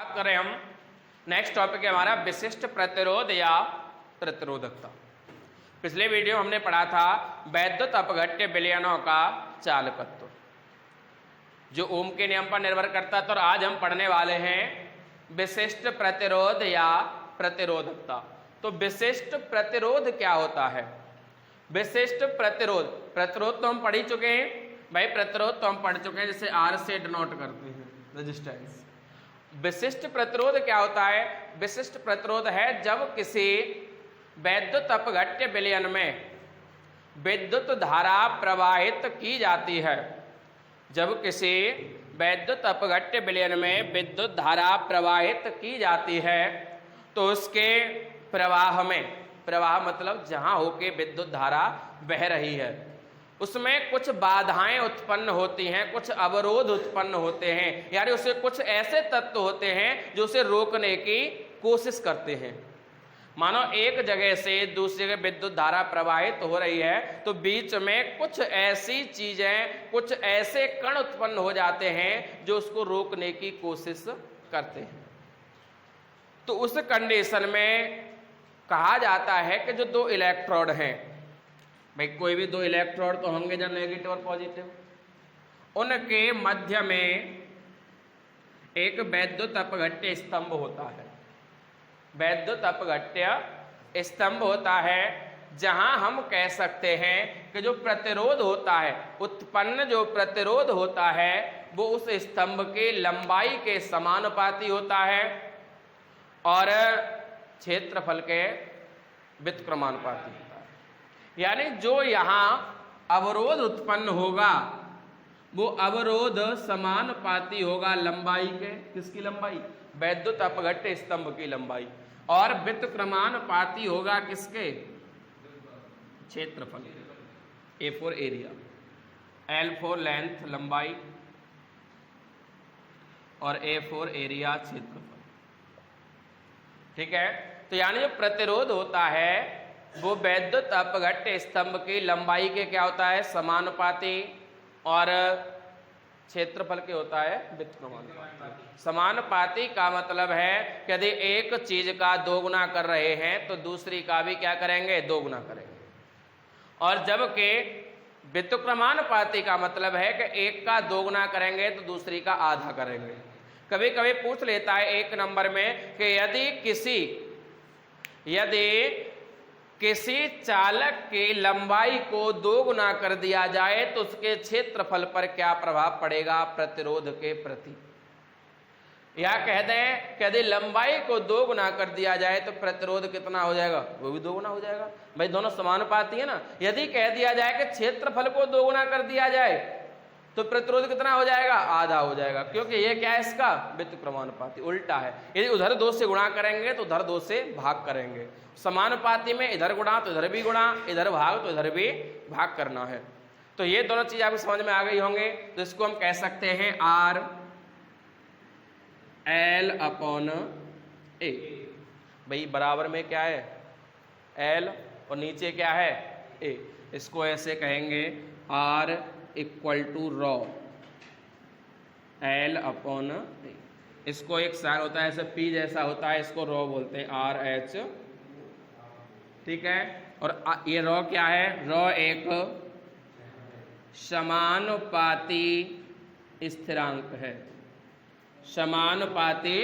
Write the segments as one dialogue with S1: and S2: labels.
S1: बात करें हम नेक्स्ट टॉपिक है हमारा विशिष्ट प्रतिरोध या प्रतिरोधकता। पिछले वीडियो हमने पढ़ा था वैद्युत अपघट्य विलयनों का चालकत्व जो ओम के नियम पर निर्भर करता था, और आज हम पढ़ने वाले हैं विशिष्ट प्रतिरोध या प्रतिरोधकता। तो विशिष्ट प्रतिरोध क्या होता है? विशिष्ट प्रतिरोध तो हम पढ़ ही चुके हैं भाई, प्रतिरोध तो हम पढ़ चुके हैं, जैसे आर से डिनोट करते हैं रेजिस्टेंस। विशिष्ट प्रतिरोध क्या होता है? विशिष्ट प्रतिरोध है जब किसी वैद्युत अपघट्य विलयन में विद्युत धारा प्रवाहित की जाती है। जब किसी वैद्युत अपघट्य विलयन में विद्युत धारा प्रवाहित की जाती है तो उसके प्रवाह में, प्रवाह मतलब जहां होके विद्युत धारा बह रही है, उसमें कुछ बाधाएं उत्पन्न होती हैं, कुछ अवरोध उत्पन्न होते हैं, यानी उसे कुछ ऐसे तत्व होते हैं जो उसे रोकने की कोशिश करते हैं। मानो एक जगह से दूसरी जगह विद्युत धारा प्रवाहित हो रही है तो बीच में कुछ ऐसी चीजें, कुछ ऐसे कण उत्पन्न हो जाते हैं जो उसको रोकने की कोशिश करते हैं। तो उस कंडीशन में कहा जाता है कि जो दो इलेक्ट्रोड हैं, भाई कोई भी दो इलेक्ट्रोड तो होंगे जब नेगेटिव और पॉजिटिव, उनके मध्य में एक वैद्युत अपघट्य स्तंभ होता है। वैद्युत अपघट्य स्तंभ होता है जहां हम कह सकते हैं कि जो प्रतिरोध होता है, उत्पन्न जो प्रतिरोध होता है वो उस स्तंभ के लंबाई के समानुपाती होता है और क्षेत्रफल के व्युत्क्रमानुपाती होता है। यानी जो यहाँ अवरोध उत्पन्न होगा वो अवरोध समानुपाती होगा लंबाई के, किसकी लंबाई? वैद्युत अपघट्य स्तंभ की लंबाई, और व्युत्क्रमानुपाती होगा किसके? क्षेत्रफल। A for area, L for length लंबाई, और ए फॉर एरिया क्षेत्रफल। ठीक है, तो यानी जो प्रतिरोध होता है वो वैद्युत अपघट्य स्तंभ की लंबाई के क्या होता है? समानुपाती, और क्षेत्रफल के होता है व्युत्क्रमानुपाती। समानुपाती का मतलब है कि यदि एक चीज का दोगुना कर रहे हैं तो दूसरी का भी क्या करेंगे? दोगुना करेंगे। और जबकि व्युत्क्रमानुपाती का मतलब है कि एक का दोगुना करेंगे तो दूसरी का आधा करेंगे। कभी कभी पूछ लेता है एक नंबर में कि यदि किसी चालक की लंबाई को दोगुना कर दिया जाए तो उसके क्षेत्रफल पर क्या प्रभाव पड़ेगा प्रतिरोध के प्रति? या कह दें कि यदि लंबाई को दोगुना कर दिया जाए तो प्रतिरोध कितना हो जाएगा? वो भी दोगुना हो जाएगा। भाई दोनों समानुपाती है ना। यदि कह दिया जाए कि क्षेत्रफल को दोगुना कर दिया जाए तो प्रतिरोध कितना हो जाएगा? आधा हो जाएगा, क्योंकि ये क्या है? इसका व्युत्क्रमानुपाती उल्टा है। यदि उधर 2 से गुणा करेंगे तो उधर 2 से भाग करेंगे। समानुपाती में इधर गुणा तो इधर भी गुणा, इधर भाग तो इधर भी भाग करना है। तो ये दोनों चीज आपको समझ में आ गई होंगे। तो इसको हम कह सकते हैं आर एल अपॉन ए। भाई बराबर में क्या है? एल, और नीचे क्या है? ए। इसको ऐसे कहेंगे r equal to rho l upon a. इसको एक साइन होता है ऐसे पी जैसा होता है, इसको रॉ बोलते हैं, आर एच। ठीक है, और ये रॉ क्या है? रॉ एक समानुपाती स्थिरांक है। समानुपाती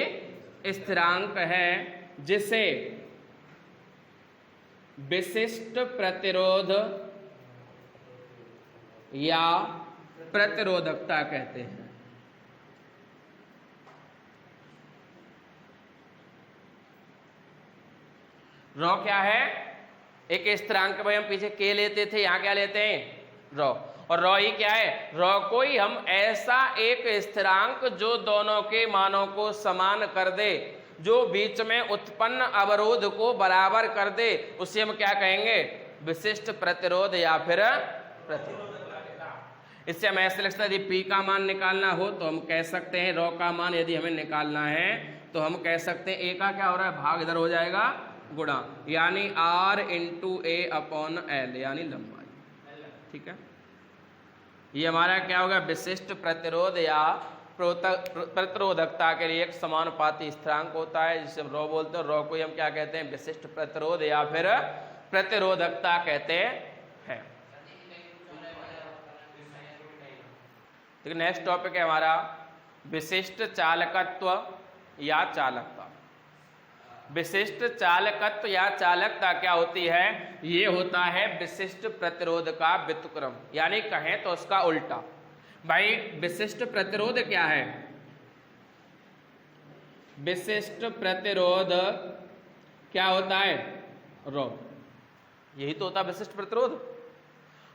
S1: स्थिरांक है जिसे विशिष्ट प्रतिरोध या प्रतिरोधकता कहते हैं। रॉ क्या है? एक स्थिरांक भाई हम पीछे के लेते थे, यहां क्या लेते हैं? रॉ। और रॉ ही क्या है? रॉ को ही हम ऐसा एक स्थिरांक जो दोनों के मानों को समान कर दे, जो बीच में उत्पन्न अवरोध को बराबर कर दे, उसे हम क्या कहेंगे? विशिष्ट प्रतिरोध या फिर प्रतिरोध। इससे हम ऐसे लिख सकते हैं, यदि पी का मान निकालना हो तो हम कह सकते हैं रॉ का मान यदि हमें निकालना है तो हम कह सकते हैं ए का क्या हो रहा है? भाग इधर हो जाएगा गुणा, यानी R into A upon L, यानी लंबाई। ठीक है, ये हमारा क्या होगा? विशिष्ट प्रतिरोध या प्रतिरोधकता के लिए एक समानुपाती स्थिरांक होता है जिसे हम रॉ बोलते हैं। रॉ को हम क्या कहते हैं? विशिष्ट प्रतिरोध या फिर प्रतिरोधकता कहते हैं। नेक्स्ट टॉपिक है हमारा विशिष्ट चालकत्व या चालकता। विशिष्ट चालकत्व या चालकता क्या होती है? ये होता है विशिष्ट प्रतिरोध का व्युत्क्रम, यानी कहें तो उसका उल्टा। भाई विशिष्ट प्रतिरोध क्या है? विशिष्ट प्रतिरोध क्या होता है? रॉ। यही तो होता है विशिष्ट प्रतिरोध।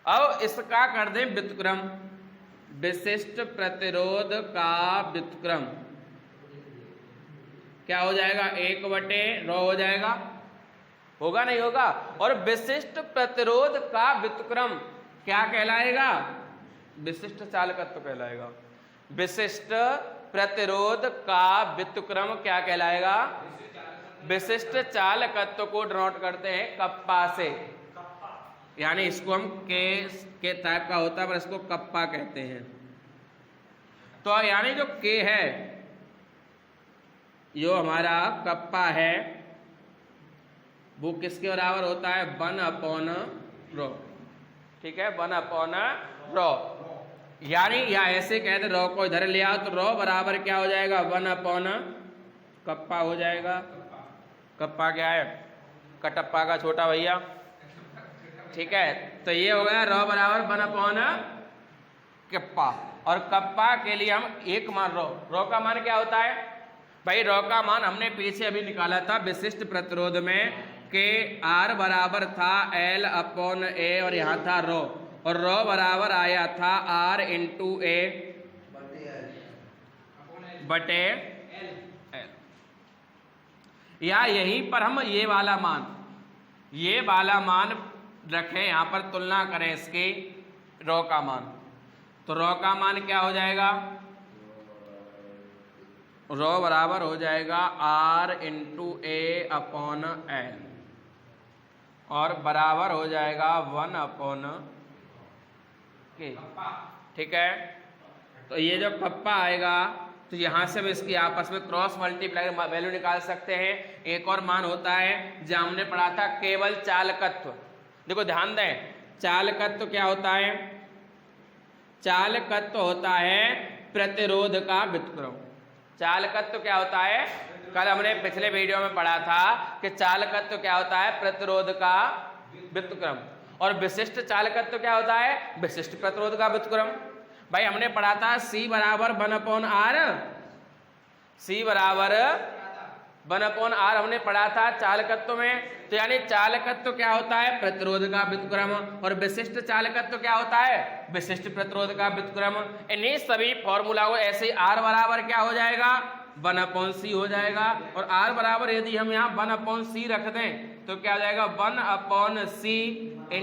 S1: अब इसका कर दें व्युत्क्रम, विशिष्ट प्रतिरोध का व्युत्क्रम क्या हो जाएगा? 1/ρ हो जाएगा, होगा नहीं होगा? और विशिष्ट प्रतिरोध का व्युत्क्रम क्या कहलाएगा? विशिष्ट चालकत्व कहलाएगा। विशिष्ट प्रतिरोध का व्युत्क्रम क्या कहलाएगा? विशिष्ट चालकत्व को डिनोट करते हैं कप्पा से, यानी इसको हम के टाइप का होता है पर इसको कप्पा कहते हैं। तो यानी जो के है, जो हमारा कप्पा है, वो किसके बराबर होता है? 1/ρ। ठीक है, 1/ρ। यानी या ऐसे कहते रॉ को इधर ले आओ तो रॉ बराबर क्या हो जाएगा? 1/ कप्पा हो जाएगा। कप्पा क्या है? कटप्पा का छोटा भैया। ठीक है, तो ये हो गया रॉ बराबर 1/ कप्पा। और कप्पा के लिए हम एक मान रॉ का मान क्या होता है? भाई रॉ का मान हमने पीछे अभी निकाला था विशिष्ट प्रतिरोध में कि R बराबर था L/A और यहाँ था ρ, और ρ बराबर आया था R × A बटे L। या यहीं पर हम ये वाला मान रखें, यहाँ पर तुलना करें इसकी ρ का मान, तो ρ का मान क्या हो जाएगा? ρ बराबर हो जाएगा R × A/L और बराबर हो जाएगा 1/K। ठीक है, तो ये जो कप्पा आएगा तो यहाँ से हम इसकी आपस में क्रॉस मल्टीप्लाई वैल्यू निकाल सकते हैं। एक और मान होता है जहाँ हमने पढ़ा था केवल चालकत्व। देखो ध्यान दें, चालकत्व क्या होता है? चालकत्व होता है प्रतिरोध का व्युत्क्रम। चालकत्व क्या होता है? कल हमने पिछले वीडियो में पढ़ा था कि चालकत्व क्या होता है? प्रतिरोध का व्युत्क्रम। और विशिष्ट चालकत्व क्या होता है? विशिष्ट प्रतिरोध का व्युत्क्रम। भाई हमने पढ़ा था C बराबर 1/R, C बराबर 1/R हमने पढ़ा था चालकत्व में। तो यानी चालकत्व क्या होता है? प्रतिरोध का व्युत्क्रम। और विशिष्ट चालकत्व क्या होता है? विशिष्ट प्रतिरोध का व्युत्क्रम। इन्हीं सभी फॉर्मूला को ऐसे ही R बराबर क्या हो जाएगा? 1/C हो जाएगा। और R बराबर यदि हम यहाँ 1/C रख दें तो क्या हो जाएगा? 1/C ×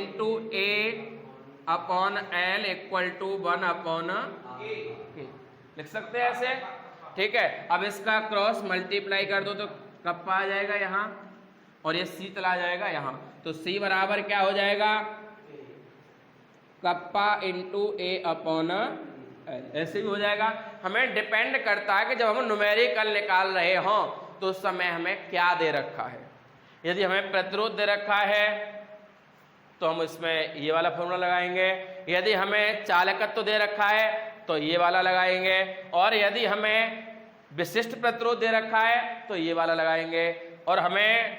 S1: A/L = 1/K लिख सकते हैं ऐसे। ठीक है, अब इसका क्रॉस मल्टीप्लाई कर दो तो कप्पा आ जाएगा यहाँ और ये C चला जाएगा यहाँ, तो C बराबर क्या हो जाएगा? कप्पा × A/L ऐसे भी हो जाएगा। हमें डिपेंड करता है कि जब हम न्यूमेरिकल निकाल रहे हों तो उस समय हमें क्या दे रखा है। यदि हमें प्रतिरोध दे रखा है तो हम इसमें ये वाला फॉर्मूला लगाएंगे, यदि हमें चालकत्व दे रखा है तो ये वाला लगाएंगे, और यदि हमें विशिष्ट प्रतिरोध दे रखा है तो ये वाला लगाएंगे, और हमें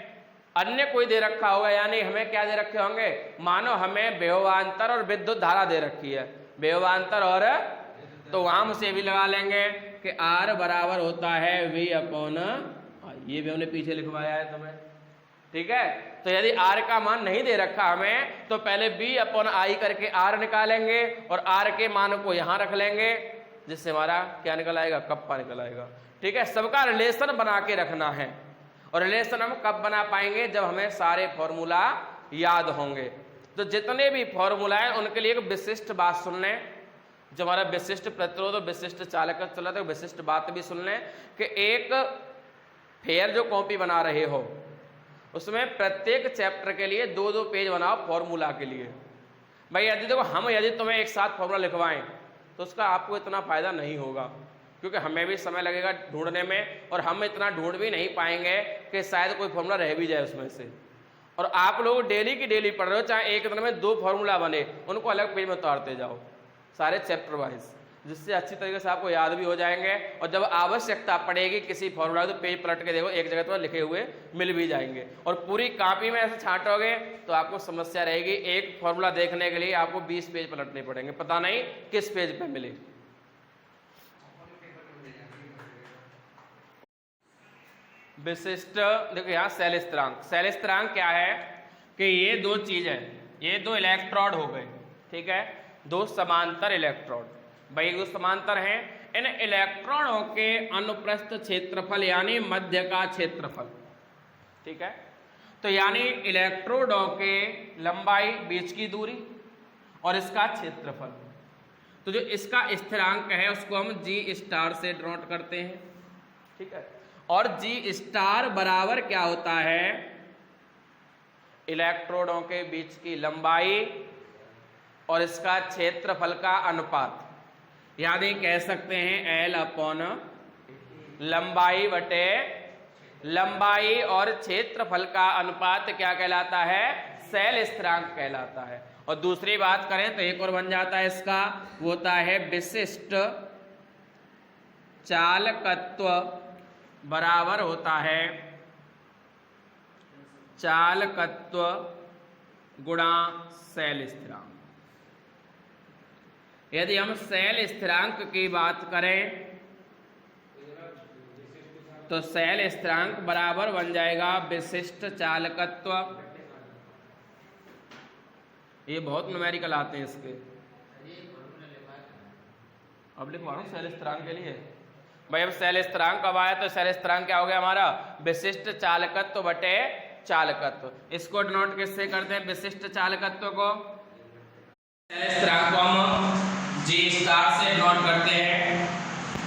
S1: अन्य कोई दे रखा होगा, यानी हमें क्या दे रखे होंगे? मानो हमें विभवांतर और विद्युत धारा दे रखी है, विभवांतर और, तो वहां हम उसे भी लगा लेंगे कि R बराबर होता है V/I। ये भी हमने पीछे लिखवाया है तुम्हें। ठीक है, तो यदि R का मान नहीं दे रखा हमें तो पहले V/I करके R निकालेंगे और R के मान को यहाँ रख लेंगे, जिससे हमारा क्या निकल आएगा? कप्पा निकल आएगा। ठीक है, सबका रिलेशन बना के रखना है, और रिलेशन हम कब बना पाएंगे? जब हमें सारे फॉर्मूला याद होंगे। तो जितने भी फॉर्मूला है उनके लिए एक विशिष्ट बात सुन लें। जब हमारा विशिष्ट प्रतिरोध और विशिष्ट चालकत्व चला तो विशिष्ट बात भी सुन लें कि एक फेयर जो कॉपी बना रहे हो उसमें प्रत्येक चैप्टर के लिए 2-2 पेज बनाओ फॉर्मूला के लिए। भाई यदि देखो हम यदि तुम्हें एक साथ फॉर्मूला लिखवाएं तो उसका आपको इतना फायदा नहीं होगा, क्योंकि हमें भी समय लगेगा ढूंढने में, और हम इतना ढूंढ भी नहीं पाएंगे कि शायद कोई फॉर्मूला रह भी जाए उसमें से। और आप लोग डेली की डेली पढ़ रहे हो, चाहे एक दिन में 2 फॉर्मूला बने, उनको अलग पेज में उतारते जाओ सारे चैप्टर वाइज, जिससे अच्छी तरीके से आपको याद भी हो जाएंगे। और जब आवश्यकता पड़ेगी किसी फॉर्मूला तो पेज पलट के देखो, एक जगह तो लिखे हुए मिल भी जाएंगे। और पूरी कॉपी में ऐसे छांटोगे तो आपको समस्या रहेगी, एक फॉर्मूला देखने के लिए आपको 20 पेज पलटने पड़ेंगे, पता नहीं किस पेज पे मिले। विशिष्ट देखो यहाँ शैल स्थिरांक। शैल स्थिरांक क्या है कि ये 2 चीज है, ये 2 इलेक्ट्रोड हो गए, ठीक है, 2 समांतर इलेक्ट्रोड, भाई 2 समांतर हैं। इन इलेक्ट्रॉनों के अनुप्रस्थ क्षेत्रफल यानी मध्य का क्षेत्रफल, ठीक है, तो यानी इलेक्ट्रोडों के लंबाई, बीच की दूरी और इसका क्षेत्रफल, तो जो इसका स्थिरांक है उसको हम G स्टार से डिनोट करते हैं, ठीक है। और G स्टार बराबर क्या होता है, इलेक्ट्रोडों के बीच की लंबाई और इसका क्षेत्रफल का अनुपात, यानी कह सकते हैं L अपॉन लंबाई बटे लंबाई और क्षेत्रफल का अनुपात क्या कहलाता है, शैल स्थिरांक कहलाता है। और दूसरी बात करें तो एक और बन जाता है इसका, वो होता है विशिष्ट चालकत्व बराबर होता है चालकत्व गुणा शैल स्थिरांक। यदि हम शैल स्थिरांक की बात करें तो शैल स्थिरांक बराबर बन जाएगा विशिष्ट चालकत्व, ये बहुत न्यूमेरिकल आते हैं इसके, अब लिखवा रहा हूं शैल स्थिरांक के लिए भाई। अब शैल स्थिरांक कब आया तो शैल स्थिरांक क्या हो गया हमारा, विशिष्ट चालकत्व बटे चालकत्व। इसको डिनोट किससे करते हैं, विशिष्ट चालकत्व को, शैल स्थिरांक को हम G स्टार से डिनोट करते हैं।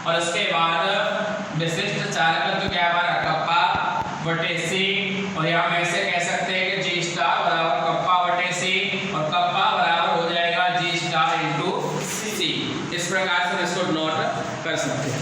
S1: और उसके बाद विशिष्ट चालकत्व क्या हमारा, कप्पा बटे C, और यहाँ हम ऐसे कह सकते हैं कि G स्टार बराबर कप्पा बटे C, और कप्पा बराबर हो जाएगा G स्टार इंटू C। इस प्रकार से इसको डिनोट कर सकते हैं।